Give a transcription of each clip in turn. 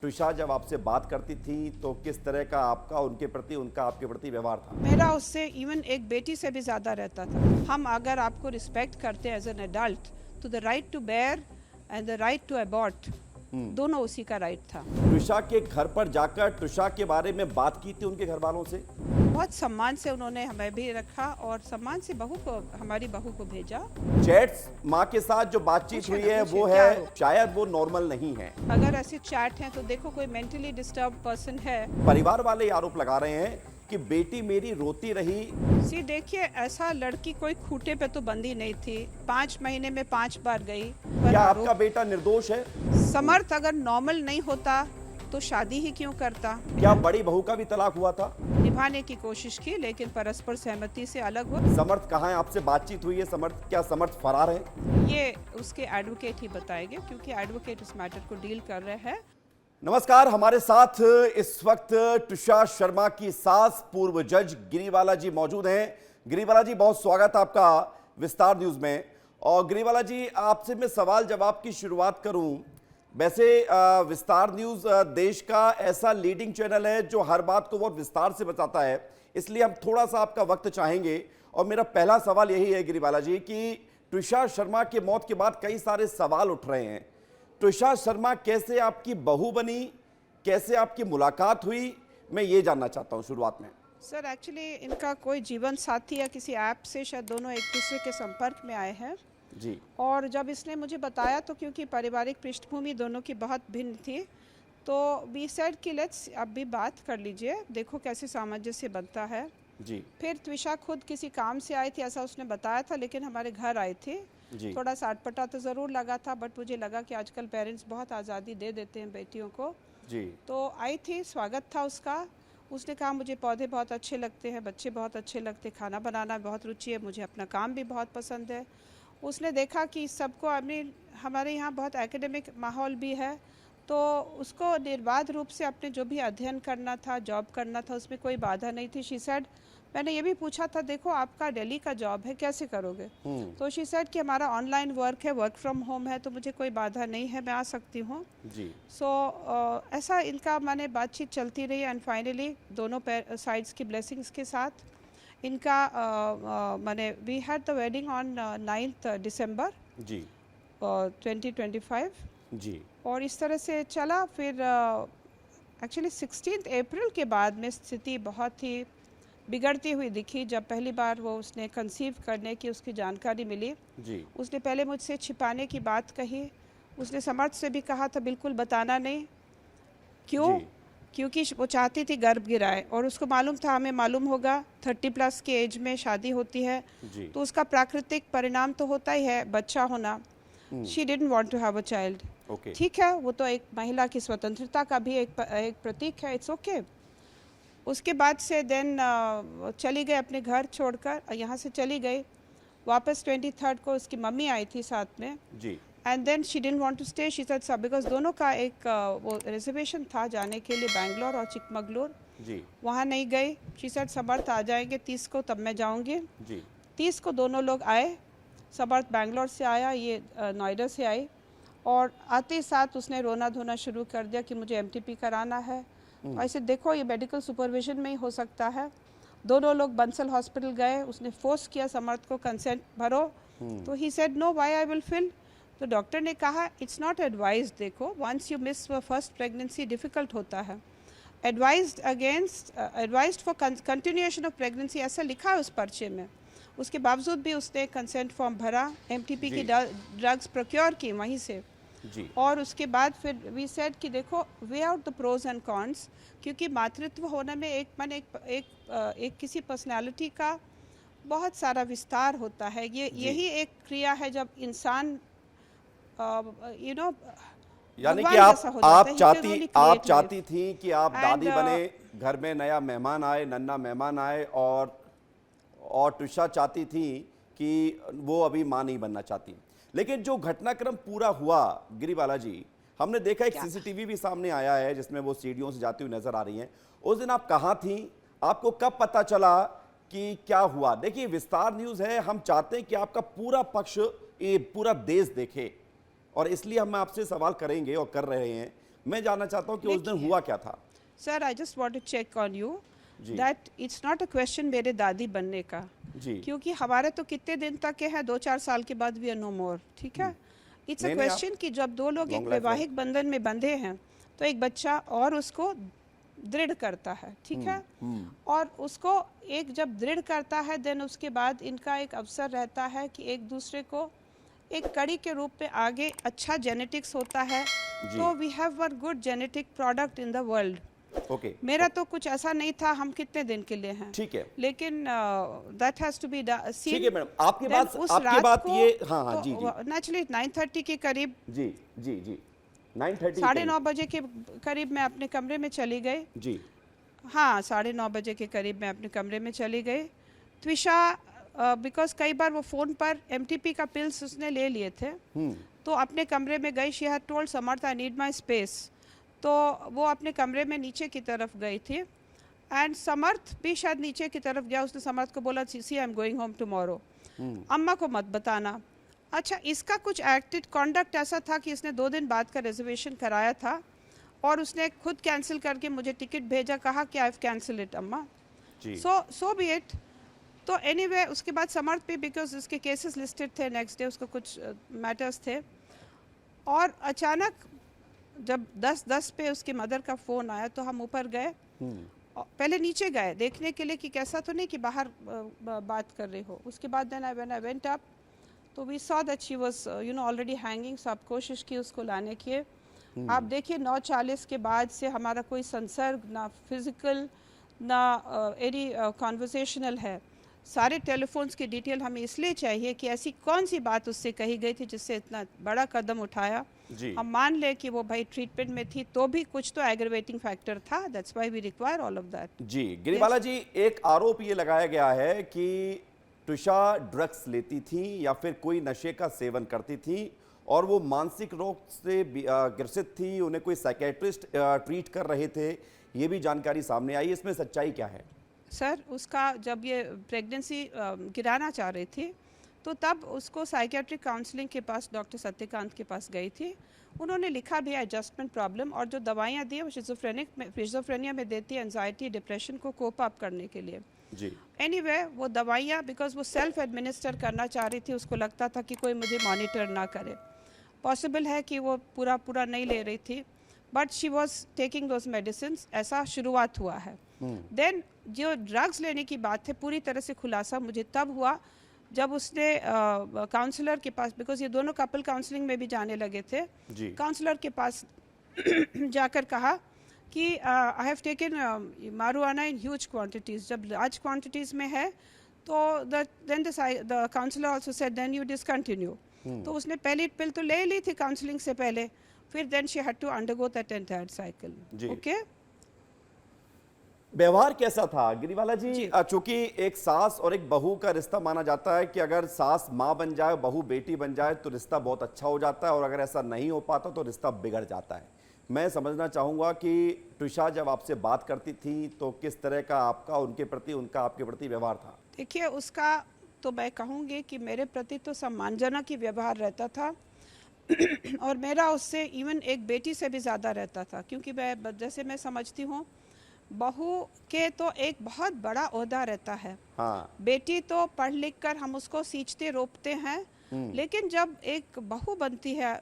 ट्विशा जब आपसे बात करती थी तो किस तरह का आपका उनके प्रति, उनका आपके प्रति व्यवहार था? मेरा उससे इवन एक बेटी से भी ज़्यादा रहता था। हम अगर आपको रिस्पेक्ट करते हैं एज एन एडल्ट तो the right to bear and the right to abort दोनों उसी का राइट था। ट्विशा के घर पर जाकर ट्विशा के बारे में बात की थी उनके घर वालों से? बहुत सम्मान से उन्होंने हमें भी रखा और सम्मान से हमारी बहू को भेजा। चैट्स माँ के साथ जो बातचीत हुई है वो क्या है, हो? शायद वो नॉर्मल नहीं है। अगर ऐसे चैट हैं तो देखो कोई मेंटली डिस्टर्ब पर्सन है। परिवार वाले ये आरोप लगा रहे हैं कि बेटी मेरी रोती रही। सी देखिए, ऐसा लड़की कोई खूटे पे तो बंदी नहीं थी। 5 महीने में 5 बार गई। पर क्या आपका बेटा निर्दोष है? समर्थ अगर नॉर्मल नहीं होता तो शादी ही क्यों करता? क्या बड़ी बहू का भी तलाक हुआ था? निभाने की कोशिश की लेकिन परस्पर सहमति से अलग हो। समर्थ कहाँ है? आपसे बातचीत हुई है समर्थ? क्या समर्थ फरार है? ये उसके एडवोकेट ही बताएंगे क्योंकि एडवोकेट इस मैटर को डील कर रहे हैं। नमस्कार, हमारे साथ इस वक्त ट्विशा शर्मा की सास पूर्व जज गिरीवाला जी मौजूद हैं। गिरीवाला जी, बहुत स्वागत आपका विस्तार न्यूज में। और गिरीवाला जी, आपसे मैं सवाल जवाब की शुरुआत करूं। वैसे विस्तार न्यूज देश का ऐसा लीडिंग चैनल है जो हर बात को बहुत विस्तार से बताता है, इसलिए हम थोड़ा सा आपका वक्त चाहेंगे। और मेरा पहला सवाल यही है गिरीवाला जी कि ट्विशा शर्मा की मौत के बाद कई सारे सवाल उठ रहे हैं। ट्विशा शर्मा कैसे आपकी बहू बनी, कैसे आपकी मुलाकात हुई, मैं ये जानना चाहता हूं शुरुआत में। सर एक्चुअली इनका कोई जीवन साथी या किसी ऐप से शायद दोनों एक दूसरे के संपर्क में आए हैं जी। और जब इसने मुझे बताया तो क्योंकि पारिवारिक पृष्ठभूमि दोनों की बहुत भिन्न थी तो वी सेड कि लेट्स अब भी बात कर लीजिए, देखो कैसे सामंजस्य बनता है। जी। फिर ट्विशा खुद किसी काम से आई थी ऐसा उसने बताया था, लेकिन हमारे घर आई थी। जी। थोड़ा सा अटपटा तो ज़रूर लगा था बट मुझे लगा कि आजकल पेरेंट्स बहुत आज़ादी दे देते हैं बेटियों को। जी। तो आई थी, स्वागत था उसका। उसने कहा मुझे पौधे बहुत अच्छे लगते हैं, बच्चे बहुत अच्छे लगते, खाना बनाना बहुत रुचि है, मुझे अपना काम भी बहुत पसंद है। उसने देखा कि सबको हमारे यहाँ बहुत एकेडमिक माहौल भी है तो उसको निर्बाध रूप से अपने जो भी अध्ययन करना था, जॉब करना था, उसमें कोई बाधा नहीं थी। शी सेड, मैंने ये भी पूछा था देखो आपका दिल्ली का जॉब है, कैसे करोगे? तो शी सेड कि हमारा ऑनलाइन वर्क है, वर्क फ्रॉम होम है, तो मुझे कोई बाधा नहीं है, मैं आ सकती हूँ। जी। सो ऐसा इनका माने बातचीत चलती रही एंड फाइनली दोनों साइड्स की ब्लेसिंग्स के साथ इनका माने we had the wedding on 9th December जी। 2025 जी। और इस तरह से चला। फिर एक्चुअली 16 अप्रैल के बाद में स्थिति बहुत ही बिगड़ती हुई दिखी। जब पहली बार वो उसने कंसीव करने की उसकी जानकारी मिली, जी। उसने पहले मुझसे छिपाने की बात कही। उसने समर्थ से भी कहा था बिल्कुल बताना नहीं। क्यों? जी। क्योंकि वो चाहती थी गर्भ गिराए और उसको मालूम था हमें मालूम होगा 30+ की एज में शादी होती है जी। तो उसका प्राकृतिक परिणाम तो होता ही है बच्चा होना। She didn't want to have a child. Okay. ठीक है, वो तो एक महिला की स्वतंत्रता का भी एक प्रतीक है, इट्स ओके। उसके बाद से देन चली गई अपने घर छोड़कर, यहाँ से चली गई वापस। 23rd को उसकी मम्मी आई थी साथ में जी। And then she didn't want to stay, she said सब, बिकॉज दोनों का एक वो रिजर्वेशन था जाने के लिए बैंगलोर और चिकमगलूर। जी। वहाँ नहीं गई। शी सेड समर्थ आ जाएंगे 30 को तब मैं जाऊँगी। जी। 30 को दोनों लोग आए। समर्थ बैंगलोर से आया, ये नोएडा से आई और आते ही साथ उसने रोना धोना शुरू कर दिया कि मुझे MTP कराना है। ऐसे देखो ये मेडिकल सुपरविजन में ही हो सकता है। दोनों लोग बंसल हॉस्पिटल गए, उसने फोर्स किया समर्थ को कंसेंट भरो तो he said no, why I will fill. तो डॉक्टर ने कहा इट्स नॉट एडवाइज्ड, देखो once you miss first pregnancy difficult होता है, advised for continuation of pregnancy, ऐसा लिखा है उस पर्चे में। उसके बावजूद भी उसने कंसेंट फॉर्म भरा, MTP की ड्रग्स प्रोक्योर की वहीं से। जी। और उसके बाद फिर वी सेड कि देखो weigh out the pros and cons, क्योंकि मातृत्व होने में एक किसी पर्सनालिटी का बहुत सारा विस्तार होता है। यही एक क्रिया है जब इंसान यानी कि भगवान जैसा हो जाता है। आप चाहती थी कि आप दादी And, बने, घर में नया मेहमान आए, नन्हा मेहमान आए, और ट्विशा चाहती थी कि वो अभी मां नहीं बनना चाहती। लेकिन जो घटनाक्रम पूरा हुआ गिरीवाला जी, हमने देखा एक CCTV भी सामने आया है जिसमें वो सीढ़ियों से जाती हुई नजर आ रही हैं। उस दिन आप कहाँ थी? आपको कब पता चला कि क्या हुआ? देखिए, विस्तार न्यूज है, हम चाहते हैं कि आपका पूरा पक्ष ये पूरा देश देखे और इसलिए हम आपसे सवाल करेंगे और कर रहे हैं। मैं जानना चाहता हूँ कि उस दिन देखिए, हुआ क्या था। Sir I just want to check on you जी। That it's not a question मेरे दादी बनने का, जी। क्योंकि हमारे तो कितने दिन तक के हैं, 2-4 साल के बाद वी आर नो मोर, ठीक है। इट्स अ नहीं, नहीं, आप क्वेश्चन कि जब दो लोग एक लॉन्ग लाइफ रहे। वैवाहिक बंधन में बंधे हैं तो एक बच्चा और उसको दृढ़ करता है, ठीक है। और उसको एक जब दृढ़ करता है देन उसके बाद इनका एक अवसर रहता है कि एक दूसरे को एक कड़ी के रूप में आगे अच्छा जेनेटिक्स होता है, जी। तो we have one good genetic product in the world. Okay, मेरा तो कुछ ऐसा नहीं था, हम कितने दिन के लिए हैं, ठीक है, लेकिन that has to be seen. ठीक है मैडम, आपकी देन बात उस आपकी रात बात को ये, हाँ हाँ, तो जी जी नेचुरली 9:30 के करीब, जी जी जी, 9:30 9:30 बजे के करीब मैं अपने कमरे में चली गई। जी। हाँ, 9:30 बजे के करीब मैं अपने कमरे में चली गई। त्विषा बिकॉज कई बार वो फ़ोन पर एमटीपी का पिल्स उसने ले लिए थे, तो अपने कमरे में गई। She had told Samarth I need my space, तो वो अपने कमरे में नीचे की तरफ गई थी एंड समर्थ भी शायद नीचे की तरफ गया। उसने समर्थ को बोला see I am going home tomorrow, अम्मा को मत बताना। अच्छा, इसका कुछ एक्टेड कॉन्डक्ट ऐसा था कि इसने 2 दिन बाद का रिजर्वेशन कराया था और उसने खुद कैंसिल करके मुझे टिकट भेजा, कहा कि आई हैव कैंसिल इट अम्मा, जी। सो बी इट। तो एनीवे उसके बाद समर्थ भी, बिकॉज उसके केसेस लिस्टेड थे नेक्स्ट डे, उसको कुछ मैटर्स थे, और अचानक जब 10:10 पे उसकी मदर का फ़ोन आया तो हम ऊपर गए। पहले नीचे गए देखने के लिए कि कैसा तो नहीं कि बाहर बात कर रहे हो। उसके बाद देन आई वेंट अप, तो we saw that she was already hanging. So आप कोशिश की उसको लाने की। आप देखिए 9:40 के बाद से हमारा कोई संसर्ग ना फिजिकल ना एनी कॉन्वर्सेशनल है। सारे टेलीफोन्स की डिटेल हमें इसलिए चाहिए कि ऐसी कौन सी बात उससे कही गई थी जिससे इतना बड़ा कदम उठाया। जी। हम मान ले कि वो भाई ट्रीटमेंट में थी तो भी कुछ तो एग्रीवेटिंग फैक्टर था, that's why we require all of that. जी गिरिबाला जी, एक आरोप ये लगाया गया है कि ट्विषा ड्रग्स लेती थी या फिर कोई नशे का सेवन करती थी और वो मानसिक रोग से ग्रसित थी, उन्हें कोई साइकेट्रिस्ट ट्रीट कर रहे थे, ये भी जानकारी सामने आई। इसमें सच्चाई क्या है? सर उसका जब ये प्रेगनेंसी गिराना चाह रही थी तो तब उसको साइकेट्रिक काउंसलिंग के पास डॉक्टर सत्यकांत के पास गई थी। उन्होंने लिखा भी है एडजस्टमेंट प्रॉब्लम, और जो दवाइयाँ दी वो शिज़ोफ्रेनिया में देती है, एंजाइटी डिप्रेशन को कोप अप करने के लिए। जी। एनीवे वो दवाइयाँ बिकॉज वो सेल्फ एडमिनिस्टर करना चाह रही थी, उसको लगता था कि कोई मुझे मॉनिटर ना करे। पॉसिबल है कि वो पूरा नहीं ले रही थी, but she was taking those medicine, ऐसा शुरुआत हुआ है। देन जो ड्रग्स लेने की बात है पूरी तरह से खुलासा मुझे तब हुआ जब उसने काउंसलर के पास, बिकॉज ये दोनों कपल काउंसलिंग में भी जाने लगे थे, काउंसलर के पास जाकर कहा कि I have taken marijuana in huge quantities. जब लार्ज क्वांटिटीज में है तो then the counsellor also said then you discontinue. तो उसने पहली पिल तो ले ली थी काउंसलिंग से पहले, फिर then she had to undergo that entire cycle. Okay, व्यवहार कैसा था गिरिबाला जी? चूंकि एक सास और एक बहू का रिश्ता माना जाता है कि अगर सास माँ बन जाए, बहू बेटी बन जाए तो रिश्ता बहुत अच्छा हो जाता है, और अगर ऐसा नहीं हो पाता तो रिश्ता बिगड़ जाता है। मैं समझना चाहूंगा कि ट्विषा जब आपसे बात करती थी तो किस तरह का आपका उनके प्रति, उनका आपके प्रति व्यवहार था? देखिए उसका तो मैं कहूँगी कि मेरे प्रति तो सम्मानजनक ही व्यवहार रहता था और मेरा उससे इवन एक बेटी से भी ज़्यादा रहता था, क्योंकि मैं जैसे मैं समझती हूँ बहू के तो एक बहुत बड़ा ओहदा रहता है। हाँ। बेटी तो पढ़ लिख कर हम उसको सींचते रोपते हैं, लेकिन जब एक बहू बनती है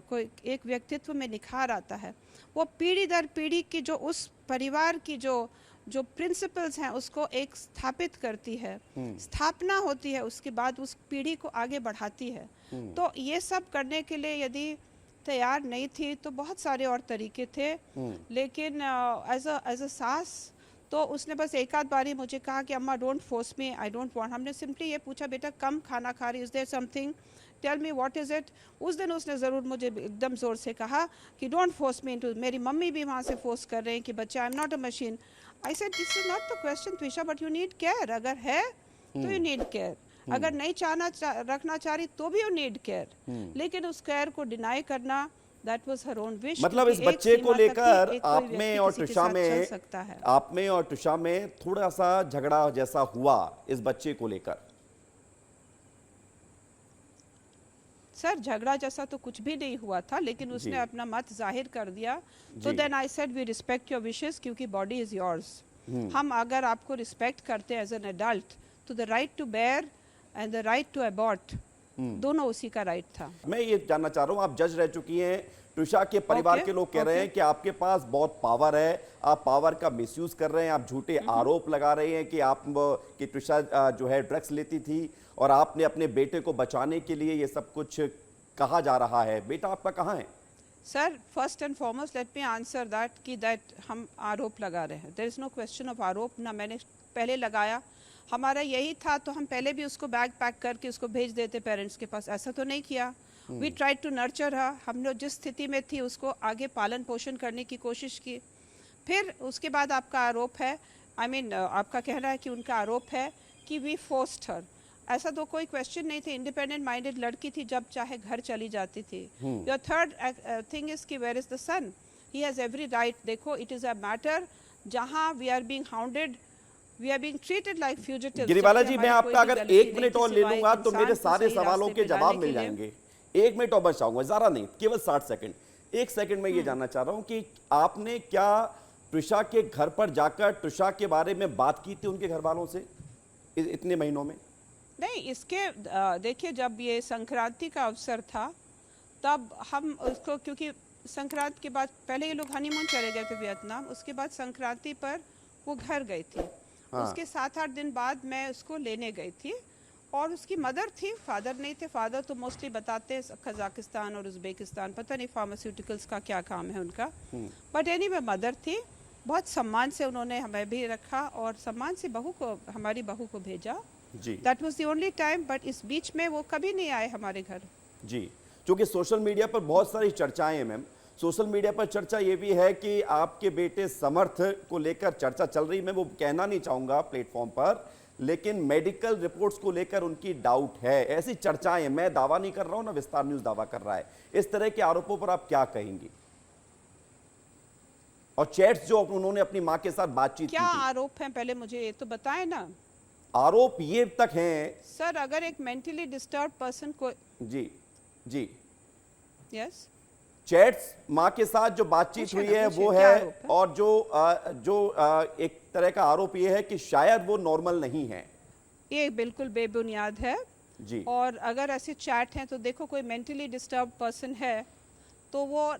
कोई एक व्यक्तित्व में निखार आता है, वो पीढ़ी दर पीढ़ी की जो उस परिवार की जो प्रिंसिपल्स हैं उसको एक स्थापित करती है, स्थापना होती है, उसके बाद उस पीढ़ी को आगे बढ़ाती है। तो ये सब करने के लिए यदि तैयार नहीं थी तो बहुत सारे और तरीके थे, लेकिन एज अ सास तो उसने बस एक आध बारी मुझे कहा कि अम्मा don't force me, I don't want. हमने सिंपली ये पूछा बेटा कम खाना खा रही, is there something, tell me what is it. उस दिन उसने ज़रूर मुझे एकदम ज़ोर से कहा कि डोंट फोर्स मी इनटू। मेरी मम्मी भी वहाँ से फोर्स कर रहे हैं कि बच्चा I am not a machine. I said this is not the question त्विषा, but you need care. अगर है तो यू नीड केयर, अगर नहीं रखना चाह रही तो भी यू नीड केयर, लेकिन उस केयर को डिनाई करना that was her own wish. मतलब इस बच्चे को लेकर आप में और ट्विषा में थोड़ा सा झगड़ा जैसा हुआ इस बच्चे को लेकर? सर झगड़ा जैसा तो कुछ भी नहीं हुआ था, लेकिन उसने जी। अपना मत जाहिर कर दिया, तो जी। Then I said we respect your wishes, क्योंकि बॉडी इज योर्स। हम अगर आपको रिस्पेक्ट करते हैं एज एन एडल्ट, तो the right to bear and the right to abort, दोनों उसी का राइट था। मैं ये जानना चाह रहा हूं, आप जज रह चुकी हैं, ट्विशा के परिवार ओके, के लोग कह रहे हैं ओके। कि आपके पास बहुत पावर है, आप पावर का मिसयूज कर रहे हैं, आप झूठे आरोप लगा रहे हैं कि कि ट्विशा जो है ड्रग्स लेती थी और आपने अपने बेटे को बचाने के लिए ये सब कुछ कहा जा रहा है। बेटा आपका कहाँ है? Sir first and foremost let me answer that कि दैट हम आरोप लगा रहे हैं, there is no question of आरोप, ना मैंने पहले लगाया। हमारा यही था तो हम पहले भी उसको बैग पैक करके उसको भेज देते पेरेंट्स के पास, ऐसा तो नहीं किया। वी ट्राई टू नर्चर हर, हम लोग जिस स्थिति में थी उसको आगे पालन पोषण करने की कोशिश की। फिर उसके बाद आपका आरोप है, आई मीन आपका कहना है कि उनका आरोप है कि वी फोर्स्ड हर, ऐसा तो कोई क्वेश्चन नहीं थे, इंडिपेंडेंट माइंडेड लड़की थी, जब चाहे घर चली जाती थी। योर थर्ड थिंग इज कि where is the son, he has every right. देखो इट इज अ मैटर जहां we are being hounded, we are being treated like fugitives. Giriwala ji, मैं आपका अगर 1 मिनट और ले लूंगा तो मेरे सारे सवालों के जवाब मिल जाएंगे। 1 मिनट और बचाऊंगा, ज्यादा नहीं, केवल 60 सेकंड। 1 सेकंड में ये जानना चाह रहा हूं कि आपने क्या ट्विशा के घर पर जाकर ट्विशा के बारे में बात की थी उनके घर वालों से इतने महीनों में? नहीं, इसके देखिए जब ये संक्रांति का अवसर था तब हम उसको, क्योंकि संक्रांति के बाद पहले ये लोग हनीमून चले गए थे वियतनाम, उसके बाद संक्रांति पर वो घर गई थी। उसके 7-8 दिन बाद मैं उसको लेने गई थी और उसकी मदर थी, फादर नहीं थे। फादर तो मोस्टली बताते हैं कजाकिस्तान और उज्बेकिस्तान, पता नहीं फार्मास्यूटिकल्स का क्या काम है उनका, बट एनीवे मदर थी। बहुत सम्मान से उन्होंने हमें भी रखा और सम्मान से बहू को, हमारी बहू को भेजा। जी, that was the only time, but इस बीच में वो कभी नहीं आए हमारे घर। जी, क्योंकि सोशल मीडिया पर बहुत सारी चर्चाएं हैं मैम। सोशल मीडिया पर चर्चा ये भी है कि आपके बेटे समर्थ को लेकर चर्चा चल रही, मैं वो कहना नहीं चाहूंगा प्लेटफॉर्म पर, लेकिन मेडिकल रिपोर्ट्स को लेकर उनकी डाउट है, ऐसी चर्चाएं हैं। मैं दावा नहीं कर रहा हूं, ना विस्तार न्यूज दावा कर रहा है। इस तरह के आरोपों पर आप क्या कहेंगी? और चैट्स जो उन्होंने अपनी मां के साथ बातचीत की क्या थी, आरोप हैं पहले मुझे ये तो बताएं ना। आरोप ये तक हैं। सर अगर एक मेंटली डिस्टर्ब पर्सन को, जी, जी, यस, चैट्स मां के साथ जो बातचीत पूछिए हुई ना, है पूछिए, वो क्या है, आरोप है? और जो एक तरह का आरोप ये है कि शायद वो नॉर्मल नहीं है। ये बिल्कुल बेबुनियाद है। जी, और अगर ऐसे चैट हैं तो देखो कोई मेंटली डिस्टर्ब पर्सन है तो वो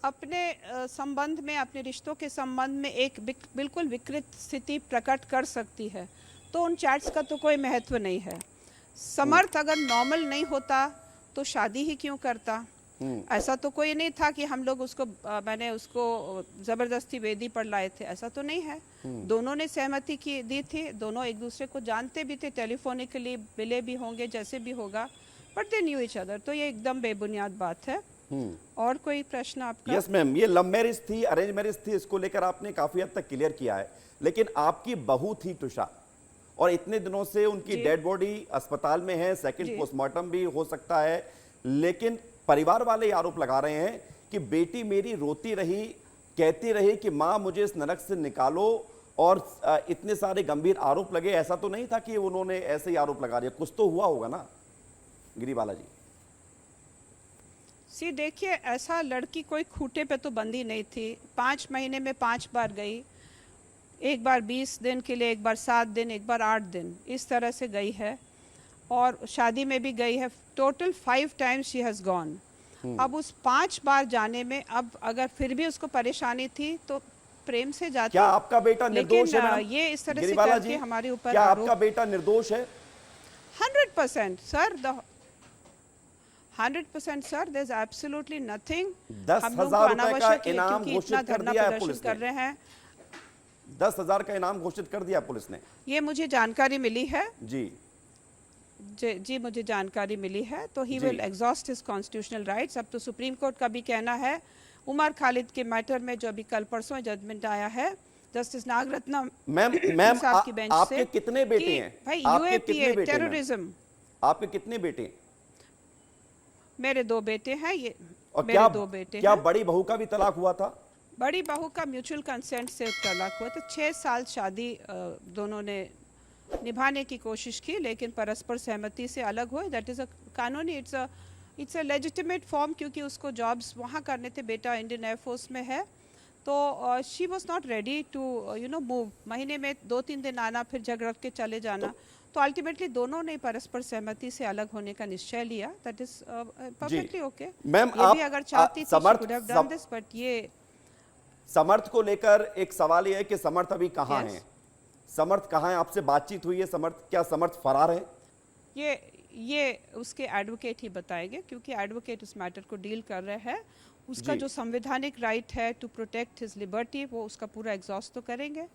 अपने संबंध में, अपने रिश्तों के संबंध में एक बिल्कुल विकृत स्थिति प्रकट कर सकती है, तो उन चैट्स का तो कोई महत्व नहीं है। समर्थ अगर नॉर्मल नहीं होता तो शादी ही क्यों करता? ऐसा तो कोई नहीं था कि हम लोग उसको मैंने उसको जबरदस्ती वेदी पर लाए थे, ऐसा तो नहीं है। दोनों ने सहमति की दी थी, दोनों एक दूसरे को जानते भी थे, टेलीफोनिकली मिले भी होंगे, जैसे भी होगा, but they knew each other. तो ये एकदम बेबुनियाद बात है। और कोई प्रश्न आपका? यस मैम, ये लव मैरिज थी, अरेंज मैरिज थी, इसको लेकर आपने काफी हद तक क्लियर किया है, लेकिन आपकी बहू थी ट्विशा और इतने दिनों से उनकी डेड बॉडी अस्पताल में है, सेकंड पोस्टमार्टम भी हो सकता है, लेकिन परिवार वाले ये आरोप लगा रहे हैं कि बेटी मेरी रोती रही, कहती रही कि मां मुझे इस नरक से निकालो, और इतने सारे गंभीर आरोप लगे। ऐसा तो नहीं था कि उन्होंने ऐसे ही आरोप लगा दिया, कुछ तो हुआ होगा ना गिरिबाला जी? सी देखिए, ऐसा लड़की कोई खूटे पे तो बंदी नहीं थी। 5 महीने में 5 बार गई, एक बार 20 दिन के लिए, एक बार 7 दिन, एक बार 8 दिन, इस तरह से गई है। और शादी में भी गई है, total 5 times she has gone. अब उस 5 बार जाने में अब अगर फिर भी उसको परेशानी थी तो प्रेम से जाती। क्या आपका बेटा निर्दोष है मैडम? ये इस तरह से गिरिबाला करके जी, हमारे ऊपर क्या आरोप। आपका बेटा निर्दोष है? 100% sir, 100% sir, there is absolutely nothing. 10,000 रुपए का इनाम घोषित कर दिया है पुलिस कर ने। रहे हैं। 10,000 का इनाम घोषित कर दिया पुलिस ने। ये मुझे जानकारी मिली है। जी, जी मुझे जानकारी मिली है। तो ही जी। Will exhaust his constitutional rights. अब तो सुप्रीम कोर्ट का भी कहना है, उमर खालिद के मैटर में जो अभी कल परसों जजमेंट आया है जस्टिस नागरत्नम मैम साहब की बेंच आपके से, कितने बेटे कि हैं? भाई आपके कितने यूएपीए बेटे हैं? टेररिज्म। आपके कितने बेटे हैं? मेरे 2 बेटे हैं। ये और मेरे क्या 2 बेटे क्या हैं। बड़ी बहू का भी तलाक हुआ था? बड़ी बहू का म्यूचुअल कंसेंट से तलाक हुआ। तो 6 साल शादी दोनों ने निभाने की कोशिश की, लेकिन परस्पर सहमति से अलग हुए। दैट इज अ कानूनी, it's a it's a legitimate form, क्योंकि उसको जॉब्स वहाँ करने थे, बेटा इंडियन एयरफोर्स में है, तो she was not ready to move. महीने में 2-3 दिन आना, फिर झगड़ के चले जाना, तो अल्टीमेटली दोनों ने परस्पर सहमति से अलग होने का निश्चय लिया। That is perfectly okay. Ma'am, ये आप भी अगर चाहती थी she could have done this, but ये समर्थ को लेकर एक सवाल ये है कि समर्थ अभी कहाँ Yes. हैं? समर्थ कहाँ है? आपसे बातचीत हुई है समर्थ? क्या समर्थ फरार है? ये उसके एडवोकेट ही बताएंगे, क्योंकि एडवोकेट उस मैटर को डील कर रहे हैं। उसका जी। जो संवैधानिक राइट है टू प्रोटेक्ट हिज लिबर्टी, वो उसका पूरा एग्जॉस्ट तो करेंगे।